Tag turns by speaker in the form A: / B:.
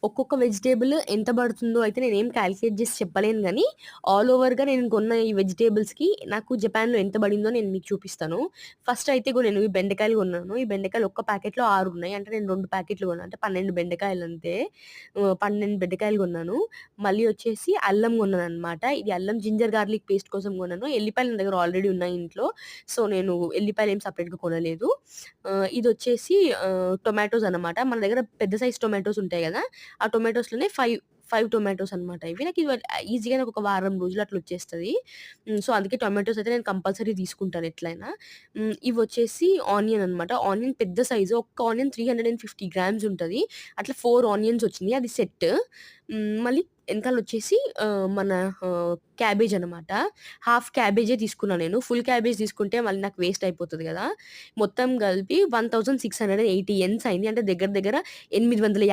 A: ఒక్కొక్క వెజిటబుల్ ఎంత పడుతుందో అయితే నేనేం కాలిక్యులేట్ చేసి చెప్పలేను గానీ, ఆల్ ఓవర్‌గా నేను కొన్న ఈ వెజిటబుల్స్‌కి నాకు జపాన్‌లో ఎంత పడిందో నేను మీకు చూపిస్తాను. ఫస్ట్ అయితే నేను ఈ బెండకాయలు కొన్నాను. ఈ బెండకాయలు ఒక్క ప్యాకెట్‌లో 6 ఉన్నాయి. అంటే నేను 2 ప్యాకెట్లు కొన్నా. అంటే 12 బెండకాయలు అంతే. 12 బెండకాయలు కొన్నాను. మళ్ళీ వచ్చేసి అల్లం కొన్నాననమాట. ఇది అల్లం, జింజర్ గార్లిక్ పేస్ట్ కోసం కొన్నాను. ఎల్లిపాయలు నా దగ్గర ఆల్రెడీ ఉన్నాయి ఇంట్లో. సో, నేను ఎల్లిపాయలేం సెపరేట్‌గా కొనలేదు. ఇదొచ్చేసి టొమాటోస్ అన్నమాట. మన దగ్గర పెద్ద సైజ్ టొమాటోస్ ఉంటాయి గదా! ఆ టొమాటోస్‌లోనే 5 టొమాటోస్ అనమాట ఇవి. ఈజీగా నాకొక వారం రోజులు అట్లా వచ్చేస్తది. సో, అందుకే టొమాటోస్ అయితే నేను కంపల్సరీ తీసుకుంటాను ఎట్లైనా. ఇవొచ్చేసి ఆనియన్ అనమాట. ఆనియన్ పెద్ద సైజు. ఒక్క ఆనియన్ 350 గ్రామ్స్ ఉంటది. అట్లా 4 ఆనియన్స్ వచ్చినియి. అది సెట్. మళ్ళీ ఎనకాలొచ్చేసి మన క్యాబేజ్ అనమాట. హాఫ్ క్యాబేజే తీసుకున్నా నేను. ఫుల్ క్యాబేజ్ తీసుకుంటే మళ్ళీ నాకు వేస్ట్ అయిపోతది గదా! మొత్తం కలిపి 1680 యెన్స్ అయింది. అంటే దగ్గర దగ్గర రూ. 850